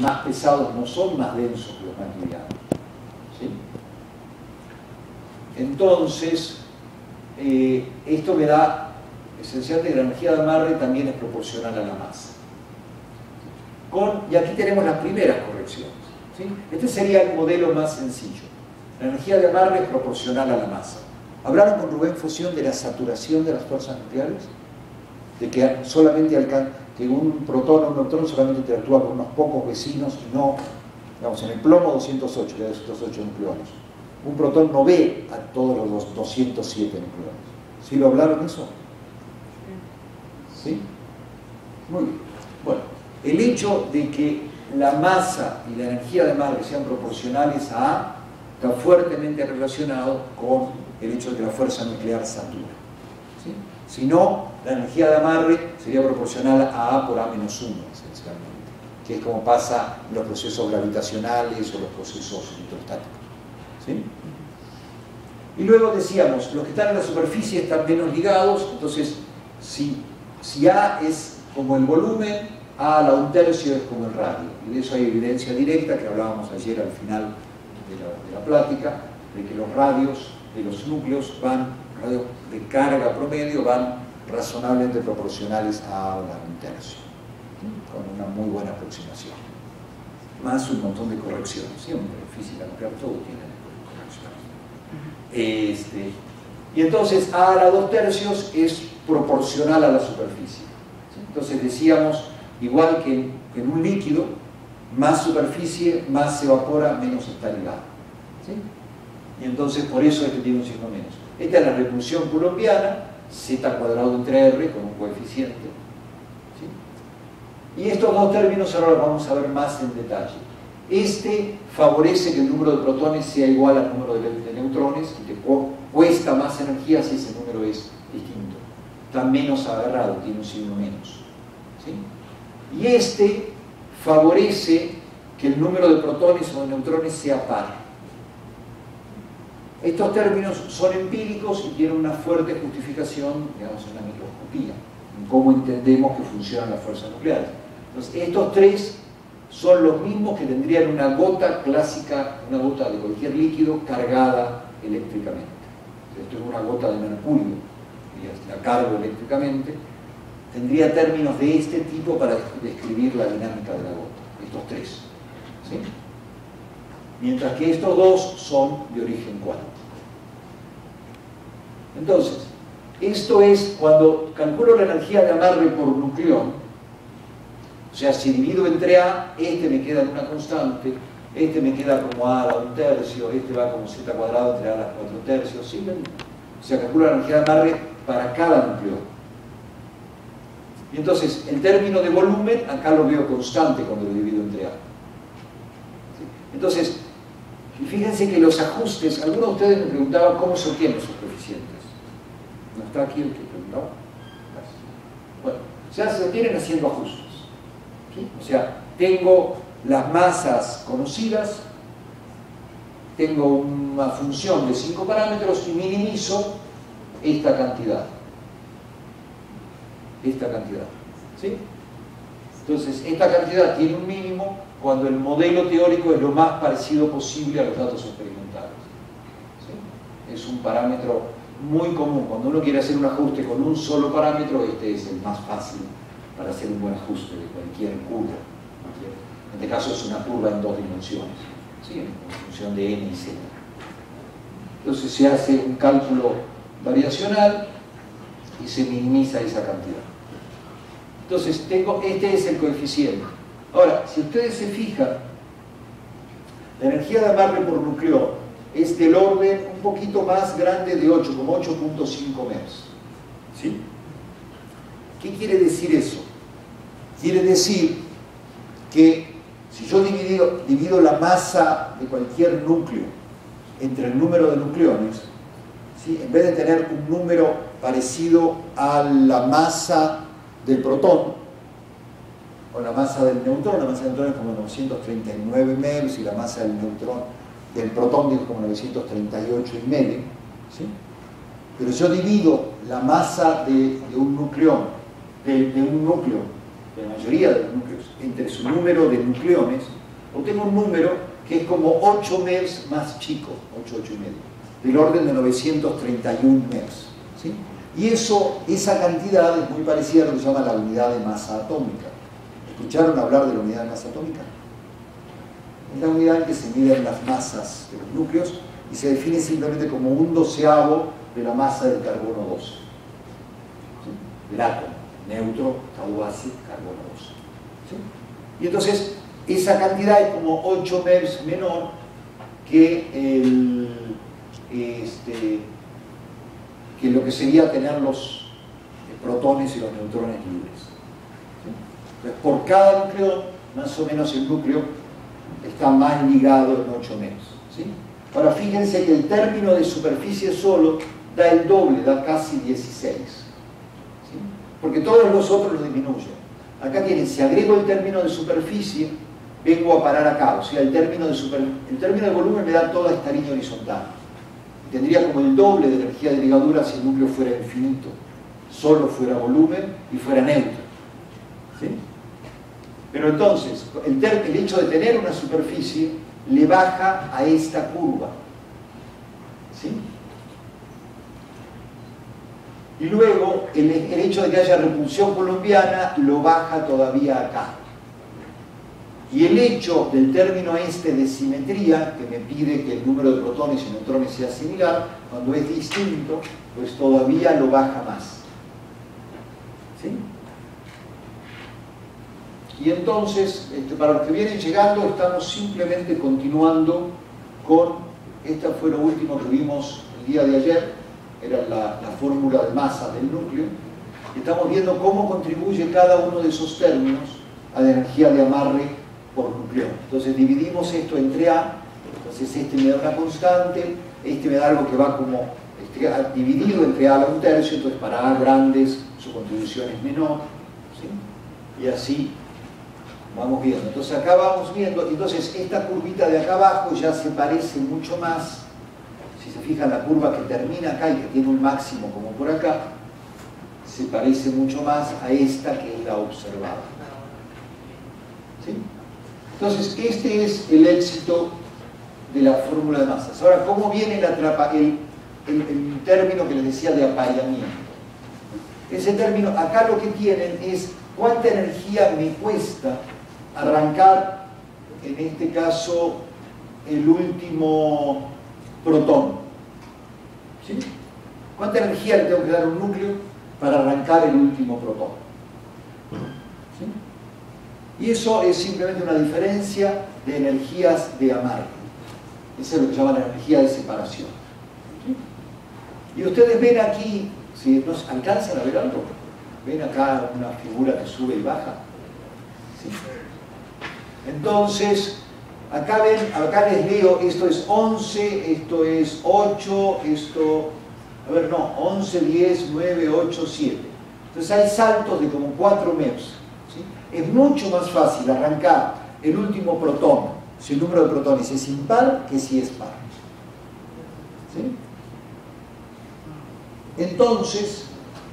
más pesados no son más densos que los más livianos, ¿sí? Entonces, esto me da esencialmente que la energía de amarre también es proporcional a la masa. Y aquí tenemos las primeras correcciones, ¿sí? Este sería el modelo más sencillo. La energía de amarre es proporcional a la masa. ¿Hablaron con Rubén Fusión de la saturación de las fuerzas nucleares? De que solamente que un protón o un neutrón solamente interactúa con unos pocos vecinos y no, digamos, en el plomo 208, que hay 208 nucleones. Un protón no ve a todos los 207 nucleones. ¿Sí lo hablaron eso? ¿Sí? Muy bien. Bueno, el hecho de que la masa y la energía de amarre sean proporcionales a A está fuertemente relacionado con el hecho de que la fuerza nuclear satura, ¿sí? Si no, la energía de amarre sería proporcional a A por A menos 1, esencialmente, que es como pasa en los procesos gravitacionales o los procesos electrostáticos, ¿sí? Y luego decíamos, los que están en la superficie están menos ligados, entonces si A es como el volumen, A a la 1/3 es como el radio, y de eso hay evidencia directa que hablábamos ayer al final de la plática, de que los radios de los núcleos radios de carga promedio van razonablemente proporcionales a la 1/3, con una muy buena aproximación, más un montón de correcciones, siempre en física nuclear todo tiene correcciones. Y entonces A a la 2/3 es proporcional a la superficie, ¿sí? Entonces decíamos, igual que en un líquido, más superficie, más se evapora, menos está ligado, ¿sí? Y entonces por eso este tiene un signo menos. Esta es la repulsión coulombiana, z² entre R con un coeficiente, ¿sí? Y estos dos términos ahora los vamos a ver más en detalle. Este favorece que el número de protones sea igual al número de neutrones y te cuesta más energía si ese número es distinto. Está menos agarrado, tiene un signo menos, ¿sí? Y este favorece que el número de protones o de neutrones sea par. Estos términos son empíricos y tienen una fuerte justificación, digamos, en la microscopía, en cómo entendemos que funcionan las fuerzas nucleares. Entonces, estos tres son los mismos que tendrían una gota clásica, una gota de cualquier líquido cargada eléctricamente. Esto es una gota de mercurio, y la cargo eléctricamente. Tendría términos de este tipo para describir la dinámica de la gota, estos tres, ¿sí? Mientras que estos dos son de origen cuántico. Entonces, esto es cuando calculo la energía de amarre por nucleón, o sea, si divido entre A, este me queda en una constante, este me queda como A a la 1/3, este va como z² entre A a la 4/3, ¿sí? O sea, calculo la energía de amarre para cada nucleón. Y entonces, el término de volumen, acá lo veo constante cuando lo divido entre A. ¿Sí? Entonces, fíjense que los ajustes, algunos de ustedes me preguntaban cómo se obtienen esos coeficientes. ¿No está aquí el que preguntaba? Bueno, se obtienen haciendo ajustes, ¿sí? O sea, tengo las masas conocidas, tengo una función de 5 parámetros y minimizo esta cantidad. ¿Sí? Entonces, esta cantidad tiene un mínimo cuando el modelo teórico es lo más parecido posible a los datos experimentales, ¿sí? Es un parámetro muy común. Cuando uno quiere hacer un ajuste con un solo parámetro, este es el más fácil para hacer un buen ajuste de cualquier curva. En este caso es una curva en 2 dimensiones, ¿sí? En función de n y z. Entonces se hace un cálculo variacional y se minimiza esa cantidad. Entonces este es el coeficiente. Ahora, si ustedes se fijan, la energía de amarre por núcleo es del orden un poquito más grande de 8, como 8.5 MeV, ¿sí? ¿Qué quiere decir eso? Quiere decir que si yo divido la masa de cualquier núcleo entre el número de nucleones, ¿sí? En vez de tener un número parecido a la masa del protón o la masa del neutrón, la masa del neutrón es como 939 MeV y la masa del protón es como 938,5, ¿sí? Pero yo divido la masa de un núcleo de la mayoría de los núcleos, entre su número de nucleones, obtengo un número que es como 8 MeV más chico, 8,5, del orden de 931 MeV, ¿sí? Y esa cantidad es muy parecida a lo que se llama la unidad de masa atómica. ¿Escucharon hablar de la unidad de masa atómica? Es la unidad en que se miden las masas de los núcleos y se define simplemente como 1/12 de la masa del carbono 2, ¿sí? Del átomo, neutro, tau base, carbono 2, ¿sí? Y entonces esa cantidad es como 8 MeV menor que que lo que sería tener los protones y los neutrones libres, ¿sí? Entonces, por cada núcleo, más o menos el núcleo está más ligado en 8 MeV, ¿sí? Ahora fíjense que el término de superficie solo da el doble, da casi 16, ¿sí? Porque todos los otros los disminuyen. Acá tienen, si agrego el término de superficie, vengo a parar acá, o sea, el término de volumen me da toda esta línea horizontal. Tendría como el doble de energía de ligadura si el núcleo fuera infinito, solo fuera volumen y fuera neutro, ¿sí? Pero entonces, el hecho de tener una superficie le baja a esta curva, ¿sí? Y luego, el hecho de que haya repulsión coulombiana lo baja todavía acá. Y el hecho del término este de simetría, que me pide que el número de protones y neutrones sea similar, cuando es distinto, pues todavía lo baja más, ¿sí? Y entonces, para los que vienen llegando, estamos simplemente continuando con, esta fue lo último que vimos el día de ayer, era la fórmula de masa del núcleo. Estamos viendo cómo contribuye cada uno de esos términos a la energía de amarre por nucleón. Entonces dividimos esto entre A, entonces este me da una constante, este me da algo que va como dividido entre A a la 1/3, entonces para A grandes su contribución es menor, ¿sí? Y así vamos viendo. Entonces acá vamos viendo, entonces esta curvita de acá abajo ya se parece mucho más, si se fijan la curva que termina acá y que tiene un máximo como por acá, se parece mucho más a esta que es la observada, ¿sí? Entonces, este es el éxito de la fórmula de masas. Ahora, ¿cómo viene el término que les decía de apareamiento? Ese término, acá lo que tienen es cuánta energía me cuesta arrancar, en este caso, el último protón, ¿sí? ¿Cuánta energía le tengo que dar a un núcleo para arrancar el último protón? ¿Sí? Y eso es simplemente una diferencia de energías de amarre. Esa es lo que llaman la energía de separación, ¿sí? Y ustedes ven aquí, si nos alcanzan a ver algo, ven acá una figura que sube y baja, ¿sí? Entonces, acá ven, acá les leo, esto es 11, esto es 8, esto, a ver, no, 11, 10, 9, 8, 7. Entonces hay saltos de como 4 MeV, ¿sí? Es mucho más fácil arrancar el último protón, si el número de protones es impar, que si es par, ¿sí? Entonces,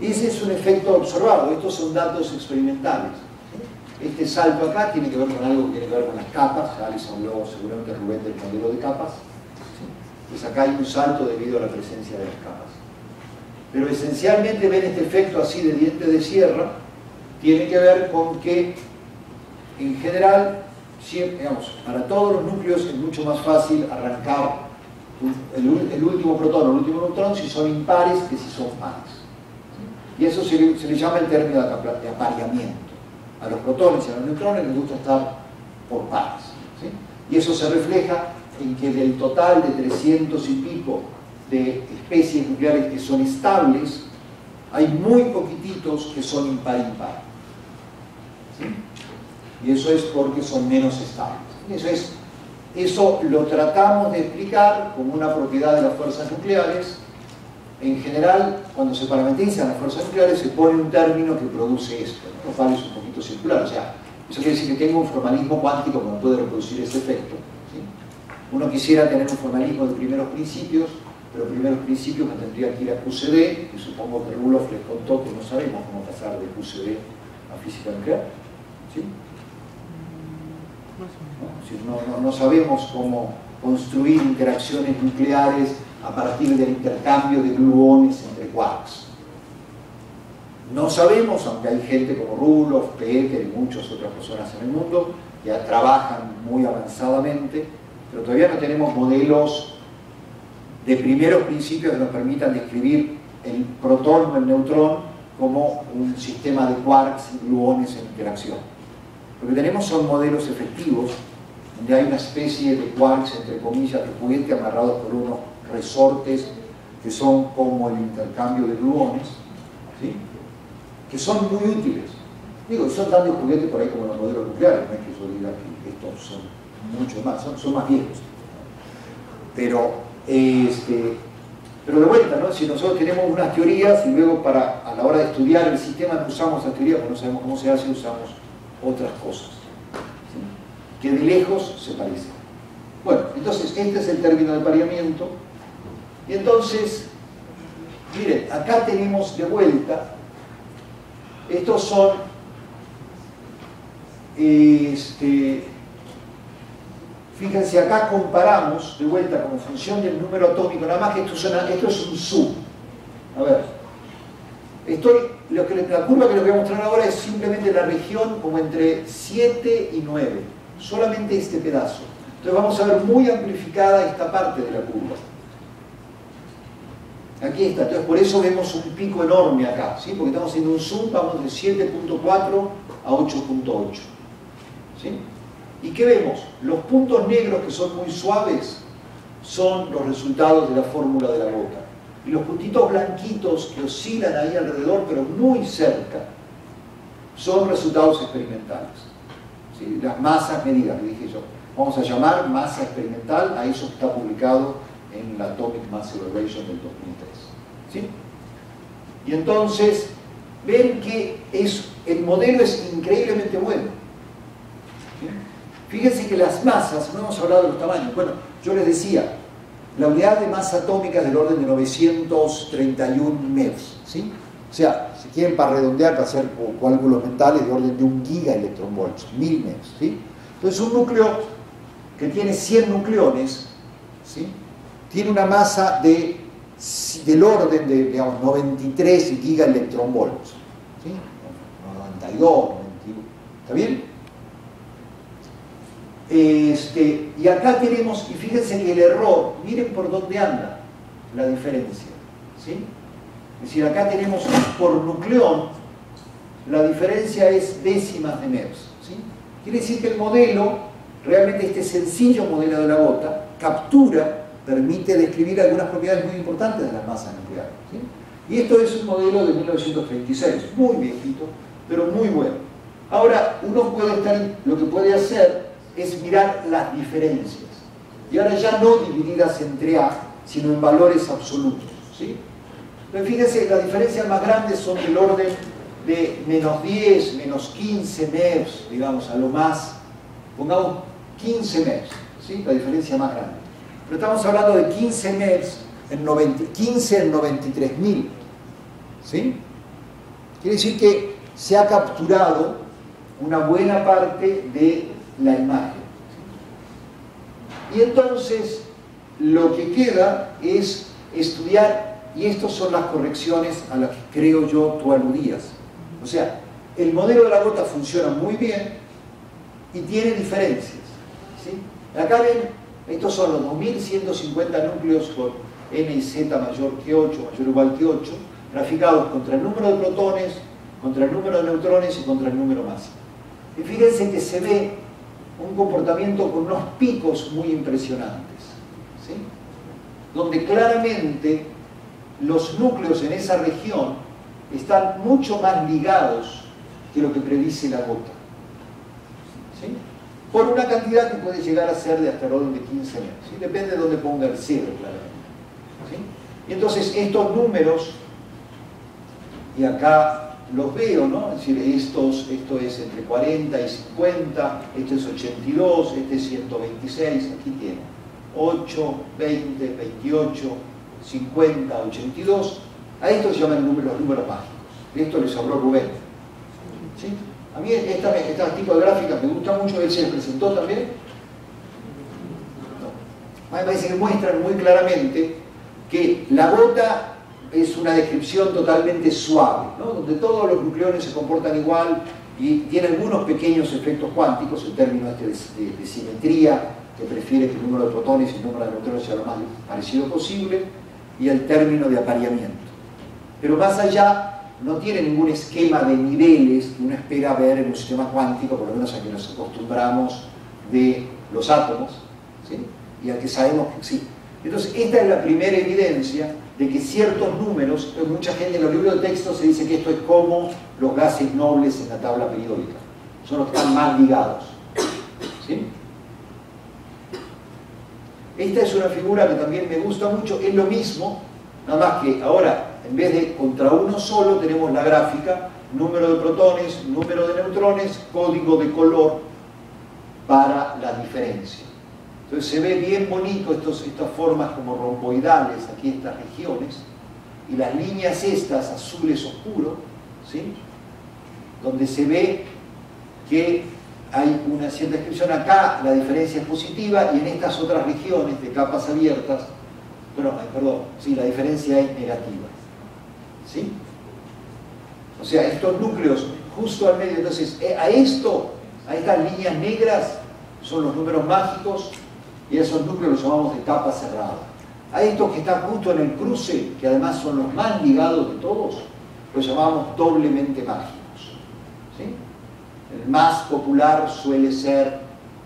ese es un efecto observado, estos son datos experimentales. Este salto acá tiene que ver con algo que tiene que ver con las capas, ya les habló seguramente Rubén del modelo de capas, ¿sí? Pues acá hay un salto debido a la presencia de las capas. Pero esencialmente ven este efecto así de diente de sierra, tiene que ver con que en general, siempre, digamos, para todos los núcleos es mucho más fácil arrancar el último protón o el último neutrón si son impares que si son pares, ¿sí? Y eso se le llama el término de apareamiento. A los protones y a los neutrones les gusta estar por pares, ¿sí? Y eso se refleja en que del total de 300 y pico de especies nucleares que son estables, hay muy poquititos que son impar-impar, ¿sí? Y eso es porque son menos estables. Eso lo tratamos de explicar como una propiedad de las fuerzas nucleares. En general, cuando se parametrizan las fuerzas nucleares, se pone un término que produce esto, ¿no? Lo cual es un poquito circular. O sea, eso quiere decir que tengo un formalismo cuántico que me puede reproducir ese efecto, ¿sí? Uno quisiera tener un formalismo de primeros principios, pero primeros principios me tendría que ir a QCD, y supongo que Rulof les contó que no sabemos cómo pasar de QCD a física nuclear. ¿Sí? No sabemos cómo construir interacciones nucleares a partir del intercambio de gluones entre quarks. No sabemos, aunque hay gente como Rudolf, Peter y muchas otras personas en el mundo que ya trabajan muy avanzadamente, pero todavía no tenemos modelos de primeros principios que nos permitan describir el protón o el neutrón como un sistema de quarks y gluones en interacción. Lo que tenemos son modelos efectivos donde hay una especie de quarks, entre comillas, de juguete amarrados por unos resortes que son como el intercambio de gluones, ¿sí? Que son muy útiles. Digo, son tan de juguete por ahí como los modelos nucleares, no es que yo diga que estos son mucho más, son más viejos. Pero de vuelta, ¿no? Si nosotros tenemos unas teorías y luego a la hora de estudiar el sistema no usamos las teorías, porque no sabemos cómo se hace, usamos otras cosas, ¿sí? Que de lejos se parecen. Bueno, entonces este es el término de pareamiento. Y entonces, miren, acá tenemos de vuelta, estos son fíjense, acá comparamos de vuelta como función del número atómico, nada más que esto es un zoom. A ver, la curva que les voy a mostrar ahora es simplemente la región como entre 7 y 9, solamente este pedazo. Entonces vamos a ver muy amplificada esta parte de la curva. Aquí está, entonces por eso vemos un pico enorme acá, ¿sí? Porque estamos haciendo un zoom, vamos de 7.4 a 8.8. ¿Sí? ¿Y qué vemos? Los puntos negros que son muy suaves son los resultados de la fórmula de la gota. Y los puntitos blanquitos que oscilan ahí alrededor, pero muy cerca, son resultados experimentales. ¿Sí? Las masas medidas, que dije yo. Vamos a llamar masa experimental a eso que está publicado en la Atomic Mass Evaluation del 2003. ¿Sí? Y entonces, ven que el modelo es increíblemente bueno. ¿Sí? Fíjense que las masas, no hemos hablado de los tamaños, bueno, yo les decía, la unidad de masa atómica es del orden de 931 MeV, ¿sí? O sea, si quieren para redondear, para hacer cálculos mentales, de orden de 1 gigaelectronvolts, 1000 MeV, ¿sí? Entonces un núcleo que tiene 100 nucleones, ¿sí? Tiene una masa del orden de, digamos, 93 gigaelectronvolts, ¿sí? 92, 91, ¿está bien? Y acá tenemos, y fíjense que el error, miren por dónde anda la diferencia, ¿sí? Es decir, acá tenemos por nucleón, la diferencia es décimas de MeV, ¿sí? Quiere decir que el modelo, realmente este sencillo modelo de la gota, permite describir algunas propiedades muy importantes de las masas nucleares, ¿sí? Y esto es un modelo de 1936, muy viejito, pero muy bueno. Ahora, uno lo que puede hacer es mirar las diferencias. Y ahora ya no divididas entre A, sino en valores absolutos, ¿sí? Pero fíjense, las diferencias más grandes son del orden de menos 10, menos 15 MeV, digamos, a lo más, pongamos 15 MeV, ¿sí? La diferencia más grande. Pero estamos hablando de 15 MeV en 15 en 93.000, ¿sí? Quiere decir que se ha capturado una buena parte de la imagen. Y entonces lo que queda es estudiar, y estas son las correcciones a las que creo yo tú aludías. O sea, el modelo de la gota funciona muy bien y tiene diferencias, ¿sí? Acá ven, estos son los 2150 núcleos con n y z mayor que 8, mayor o igual que 8, graficados contra el número de protones, contra el número de neutrones y contra el número máximo. Y fíjense que se ve un comportamiento con unos picos muy impresionantes, ¿sí? Donde claramente los núcleos en esa región están mucho más ligados que lo que predice la gota, ¿sí? Por una cantidad que puede llegar a ser de hasta el orden de 15 MeV, ¿sí? Depende de dónde ponga el cero, claramente, ¿sí? Y entonces estos números, y acá los veo, ¿no? Es decir, esto es entre 40 y 50, este es 82, este es 126, aquí tiene 8, 20, 28, 50, 82. A esto se llaman los números mágicos. De esto les habló Rubén, ¿sí? A mí este tipo de gráficas me gusta mucho. Él se les presentó también. No. Me parece que muestran muy claramente que la gota es una descripción totalmente suave, ¿no? Donde todos los nucleones se comportan igual y tiene algunos pequeños efectos cuánticos, el término este de simetría, que prefiere que el número de protones y el número de neutrones sea lo más parecido posible, y el término de apareamiento. Pero más allá no tiene ningún esquema de niveles que uno espera ver en un sistema cuántico, por lo menos a que nos acostumbramos de los átomos, ¿sí? Y al que sabemos que existe. Entonces, esta es la primera evidencia de que ciertos números, mucha gente en los libros de texto se dice que esto es como los gases nobles en la tabla periódica, son los que están más ligados, ¿sí? Esta es una figura que también me gusta mucho, es lo mismo, nada más que ahora, en vez de contra uno solo, tenemos la gráfica, número de protones, número de neutrones, código de color para la diferencia. Entonces se ve bien bonito estas formas como romboidales, aquí estas regiones, y las líneas estas, azules oscuros, ¿sí? Donde se ve que hay una cierta descripción. Acá la diferencia es positiva y en estas otras regiones de capas abiertas, la diferencia es negativa, ¿sí? O sea, estos núcleos justo al medio, entonces a estas líneas negras son los números mágicos y esos núcleos los llamamos de capa cerrada. A estos que están justo en el cruce, que además son los más ligados de todos, los llamamos doblemente mágicos, ¿sí? El más popular suele ser,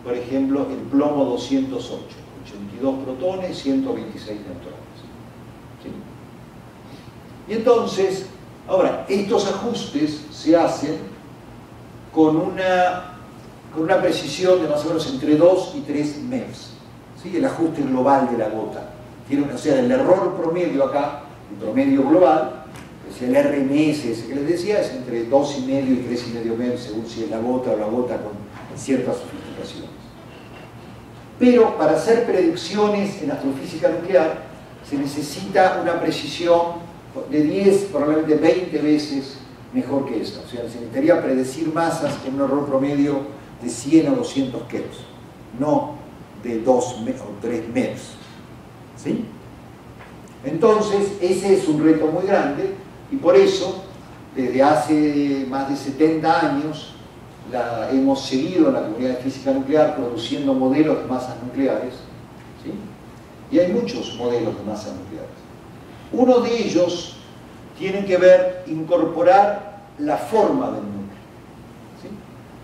por ejemplo, el plomo 208, 82 protones, 126 neutrones, ¿sí? Y entonces, ahora, estos ajustes se hacen con una precisión de más o menos entre 2 y 3 MEVs, ¿sí? El ajuste global de la gota. O sea, el error promedio acá, el promedio global, el RMS ese que les decía, es entre 2,5 y 3,5 MEVs, según si es la gota o la gota con ciertas sofisticaciones. Pero para hacer predicciones en astrofísica nuclear se necesita una precisión de 10, probablemente 20 veces mejor que esta. O sea, se necesitaría predecir masas en un error promedio de 100 o 200 keV, no de 2 o 3 MEVs, ¿sí? Entonces, ese es un reto muy grande y por eso, desde hace más de 70 años, hemos seguido en la comunidad de física nuclear produciendo modelos de masas nucleares, ¿sí? Y hay muchos modelos de masas nucleares. Uno de ellos tiene que ver incorporar la forma del núcleo, ¿sí?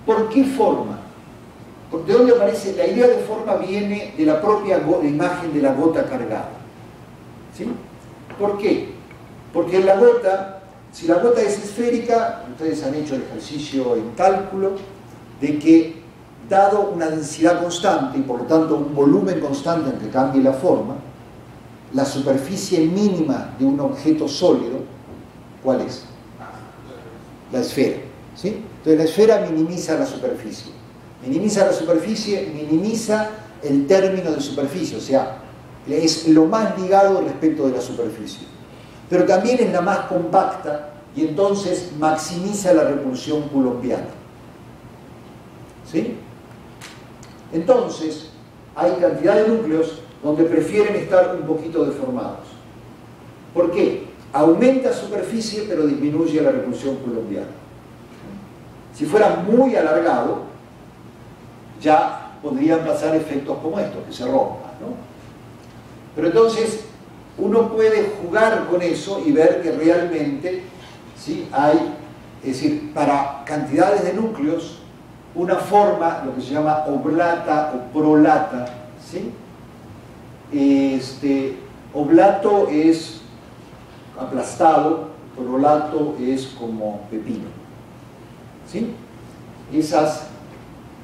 ¿Por qué forma? ¿De dónde aparece? La idea de forma viene de la propia imagen de la gota cargada, ¿sí? ¿Por qué? Porque la gota, si la gota es esférica, ustedes han hecho el ejercicio en cálculo de que, dado una densidad constante y por lo tanto un volumen constante aunque cambie la forma, la superficie mínima de un objeto sólido, ¿cuál es? La esfera, ¿sí? Entonces la esfera minimiza la superficie. Minimiza la superficie, minimiza el término de superficie, o sea, es lo más ligado respecto de la superficie. Pero también es la más compacta y entonces maximiza la repulsión coulombiana, ¿sí? Entonces, hay cantidad de núcleos donde prefieren estar un poquito deformados. ¿Por qué? Aumenta superficie pero disminuye la repulsión coulombiana. Si fuera muy alargado, ya podrían pasar efectos como estos, que se rompan, ¿no? Pero entonces uno puede jugar con eso y ver que realmente, ¿sí? Hay, es decir, para cantidades de núcleos, una forma, lo que se llama oblata o prolata, ¿sí? Oblato es aplastado, prolato es como pepino, ¿sí?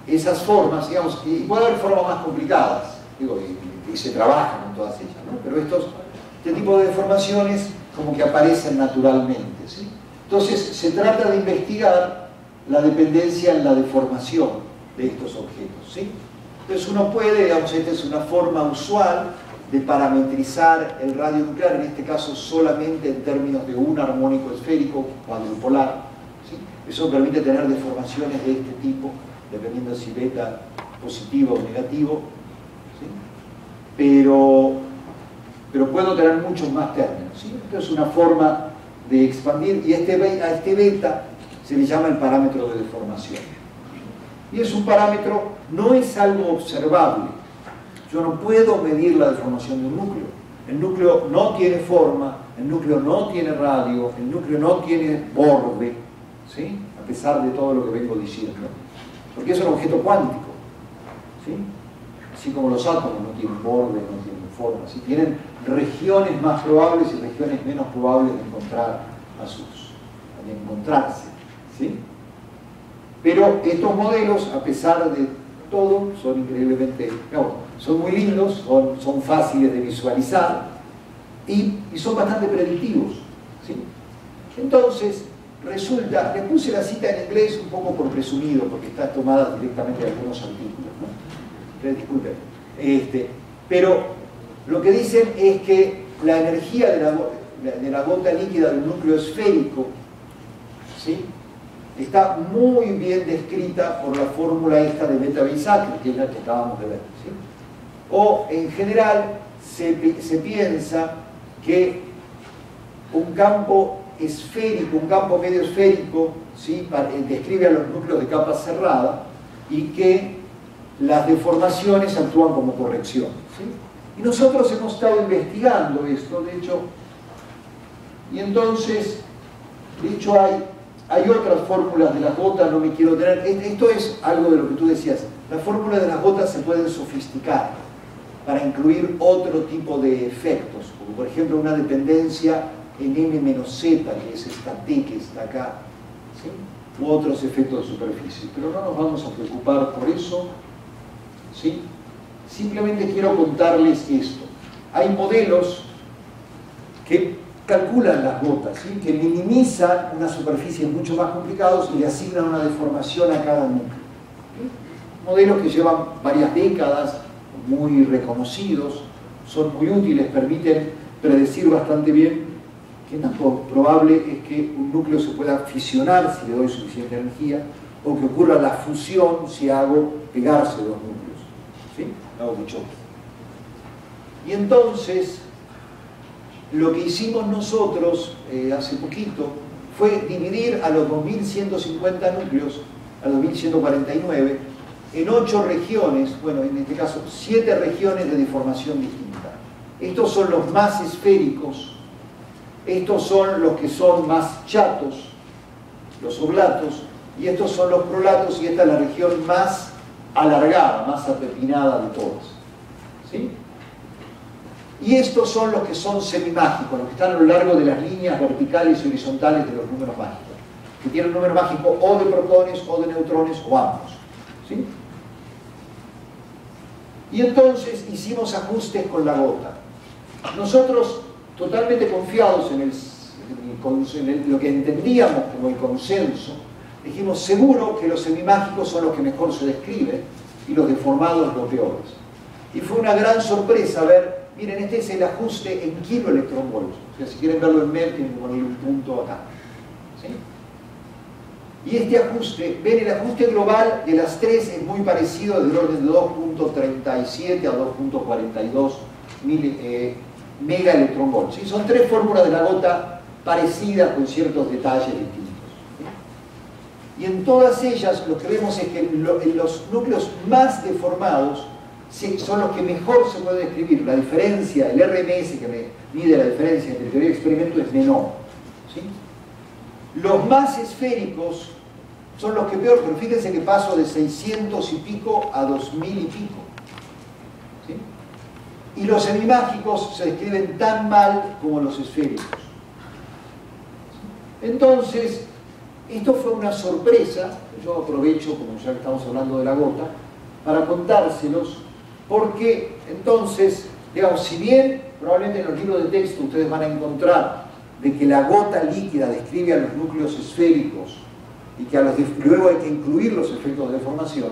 Esas formas, digamos, y puede haber formas más complicadas, digo, y se trabajan con todas ellas, ¿no? Pero este tipo de deformaciones como que aparecen naturalmente, ¿sí? Entonces se trata de investigar la dependencia en la deformación de estos objetos, ¿sí? Entonces uno puede, digamos, esta es una forma usual de parametrizar el radio nuclear, en este caso solamente en términos de un armónico esférico cuadrupolar, ¿sí? Eso permite tener deformaciones de este tipo, dependiendo si beta positivo o negativo, ¿sí? Pero puedo tener muchos más términos, ¿sí? Esto es una forma de expandir, y a este beta se le llama el parámetro de deformación. Y es un parámetro, no es algo observable. Yo no puedo medir la deformación de un núcleo. El núcleo no tiene forma, el núcleo no tiene radio, el núcleo no tiene borde, ¿sí? A pesar de todo lo que vengo diciendo. Porque es un objeto cuántico, ¿sí? Así como los átomos no tienen borde, no tienen forma, ¿sí? Tienen regiones más probables y regiones menos probables de encontrarse, ¿sí? Pero estos modelos, a pesar de todo, son increíblemente, son muy lindos, son fáciles de visualizar y son bastante predictivos, ¿sí? Entonces, resulta, le puse la cita en inglés un poco por presumido, porque está tomada directamente de algunos artículos, ¿no? Disculpen. Pero lo que dicen es que la energía de la gota líquida de un núcleo esférico, ¿sí? Está muy bien descrita por la fórmula esta de Beta-Weizsäcker, que es la que acabamos de ver, ¿sí? O en general se piensa que un campo esférico, un campo medio esférico, ¿sí? Describe a los núcleos de capa cerrada y que las deformaciones actúan como corrección, ¿sí? Y nosotros hemos estado investigando esto, de hecho, y entonces, de hecho hay otras fórmulas de las gotas, no me quiero tener, esto es algo de lo que tú decías, las fórmulas de las gotas se pueden sofisticar para incluir otro tipo de efectos, como por ejemplo una dependencia en M-Z, que es esta T que está acá, ¿sí? U otros efectos de superficie, pero no nos vamos a preocupar por eso, ¿sí? Simplemente quiero contarles esto. Hay modelos que calculan las gotas, ¿sí? Que minimizan unas superficies mucho más complicadas y le asignan una deformación a cada núcleo, ¿sí? Modelos que llevan varias décadas, muy reconocidos, son muy útiles, permiten predecir bastante bien qué tan probable es que un núcleo se pueda fisionar si le doy suficiente energía, o que ocurra la fusión si hago pegarse dos núcleos, ¿sí? Hago de choque. Y entonces, lo que hicimos nosotros hace poquito fue dividir a los 2150 núcleos, a los 1149, en 8 regiones, bueno, en este caso 7 regiones de deformación distinta. Estos son los más esféricos, estos son los que son más chatos, los oblatos, y estos son los prolatos, y esta es la región más alargada, más apepinada de todas, ¿sí? Y estos son los que son semimágicos, los que están a lo largo de las líneas verticales y horizontales de los números mágicos, que tienen un número mágico o de protones, o de neutrones, o ambos, ¿sí? Y entonces hicimos ajustes con la gota. Nosotros, totalmente confiados en lo que entendíamos como el consenso, dijimos, seguro que los semimágicos son los que mejor se describen y los deformados los peores. Y fue una gran sorpresa ver, miren, este es el ajuste en kiloelectronvolts. O sea, si quieren verlo en MER, tienen que ponerle un punto acá, ¿sí? Y este ajuste, ven, el ajuste global de las tres es muy parecido, del orden de 2.37 a 2.42 megaelectronvolts, ¿sí? Son tres fórmulas de la gota parecidas con ciertos detalles distintos, ¿sí? Y en todas ellas lo que vemos es que los núcleos más deformados son los que mejor se puede describir. La diferencia, el RMS que mide la diferencia entre teoría y experimento es menor, ¿sí? Los más esféricos son los que peor, pero fíjense que paso de 600 y pico a 2000 y pico, ¿sí? Y los semimágicos se describen tan mal como los esféricos. Entonces, esto fue una sorpresa. Yo aprovecho, como ya que estamos hablando de la gota, para contárselos, porque entonces, digamos, si bien probablemente en los libros de texto ustedes van a encontrar de que la gota líquida describe a los núcleos esféricos y que luego hay que incluir los efectos de deformación,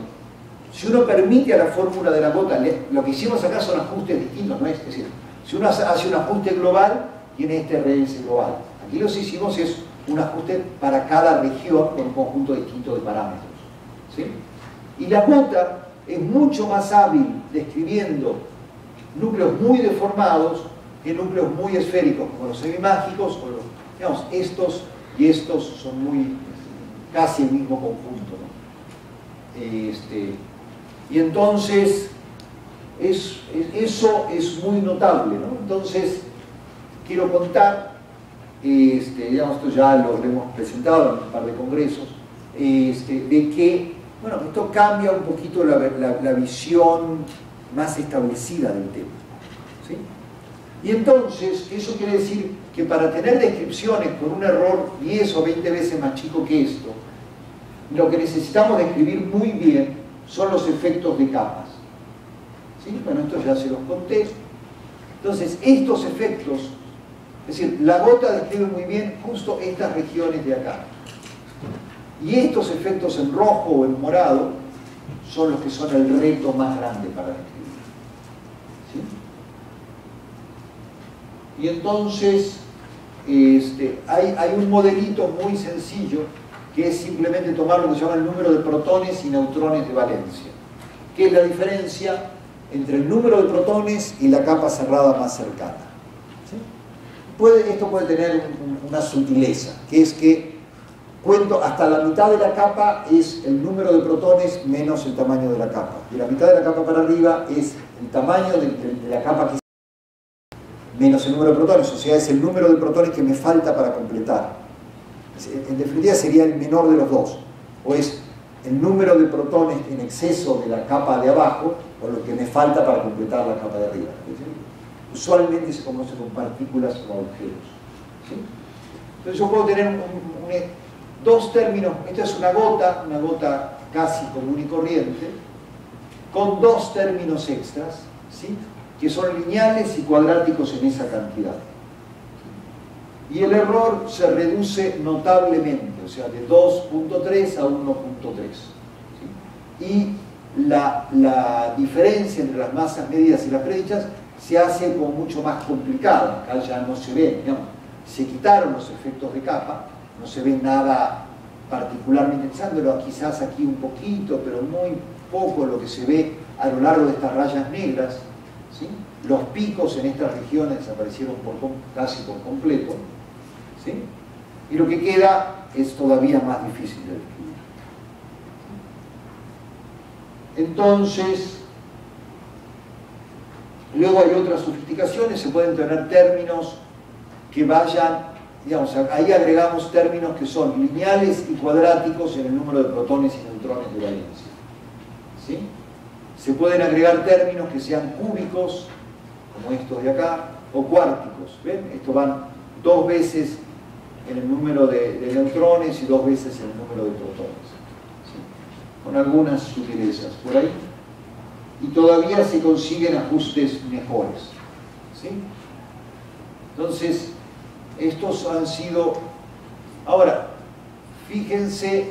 si uno permite a la fórmula de la gota, lo que hicimos acá son ajustes distintos, ¿no? Es decir, si uno hace un ajuste global, tiene este RS global. Aquí lo que hicimos es un ajuste para cada región con un conjunto distinto de parámetros, ¿sí? Y la gota es mucho más hábil describiendo núcleos muy deformados que núcleos muy esféricos, como los semimágicos, o los, digamos, estos y estos son muy, casi el mismo conjunto, ¿no? Y entonces, eso es muy notable, ¿no? Entonces, quiero contar, digamos, esto ya lo hemos presentado en un par de congresos, de que, bueno, esto cambia un poquito la visión más establecida del tema, ¿sí? Y entonces, eso quiere decir que para tener descripciones con un error 10 o 20 veces más chico que esto, lo que necesitamos describir muy bien son los efectos de capas, ¿sí? Bueno, esto ya se los conté. Entonces, estos efectos, es decir, la gota describe muy bien justo estas regiones de acá. Y estos efectos en rojo o en morado son los que son el reto más grande para describir, ¿sí? Y entonces, hay un modelito muy sencillo que es simplemente tomar lo que se llama el número de protones y neutrones de valencia, que es la diferencia entre el número de protones y la capa cerrada más cercana, ¿sí? Esto puede tener una sutileza, que es que cuento hasta la mitad de la capa es el número de protones menos el tamaño de la capa, y la mitad de la capa para arriba es el tamaño de la capa que menos el número de protones, o sea, es el número de protones que me falta para completar. En definitiva sería el menor de los dos, o es el número de protones en exceso de la capa de abajo o lo que me falta para completar la capa de arriba. Usualmente se conoce con partículas o agujeros, ¿sí? Entonces yo puedo tener dos términos. Esta es una gota casi común y corriente, con dos términos extras, ¿sí? Que son lineales y cuadráticos en esa cantidad. Y el error se reduce notablemente, o sea, de 2.3 a 1.3. ¿Sí? Y la diferencia entre las masas medidas y las predichas se hace como mucho más complicada. Acá ya no se ve, digamos, se quitaron los efectos de capa, no se ve nada particularmente interesante, quizás aquí un poquito, pero muy poco lo que se ve a lo largo de estas rayas negras, ¿sí? Los picos en estas regiones desaparecieron casi por completo, ¿sí? Y lo que queda es todavía más difícil de describir. Entonces, luego hay otras sofisticaciones, se pueden tener términos que vayan, digamos, ahí agregamos términos que son lineales y cuadráticos en el número de protones y neutrones de valencia, ¿sí? Se pueden agregar términos que sean cúbicos, como estos de acá, o cuárticos, ¿ven? Esto van 2 veces en el número de neutrones y 2 veces en el número de protones, ¿sí? Con algunas sutilezas por ahí, y todavía se consiguen ajustes mejores, ¿sí? Entonces, estos han sido... Ahora, fíjense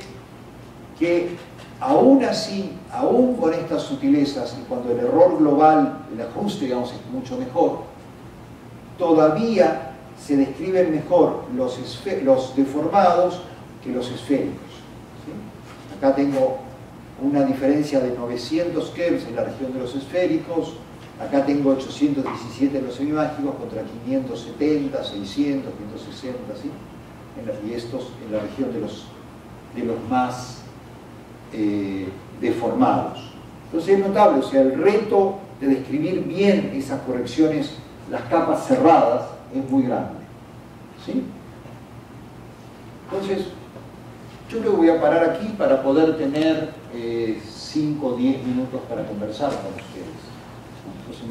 que aún así, aún con estas sutilezas, y cuando el error global, el ajuste, digamos, es mucho mejor, todavía se describen mejor los deformados que los esféricos, ¿sí? Acá tengo una diferencia de 900 keV en la región de los esféricos, acá tengo 817 en los semimágicos contra 570, 600, 560, ¿sí? Y estos en la región de los más deformados. Entonces es notable, o sea, el reto de describir bien esas correcciones, las capas cerradas, es muy grande, ¿sí? Entonces, yo creo que voy a parar aquí para poder tener 5 o 10 minutos para conversar con ustedes. Entonces,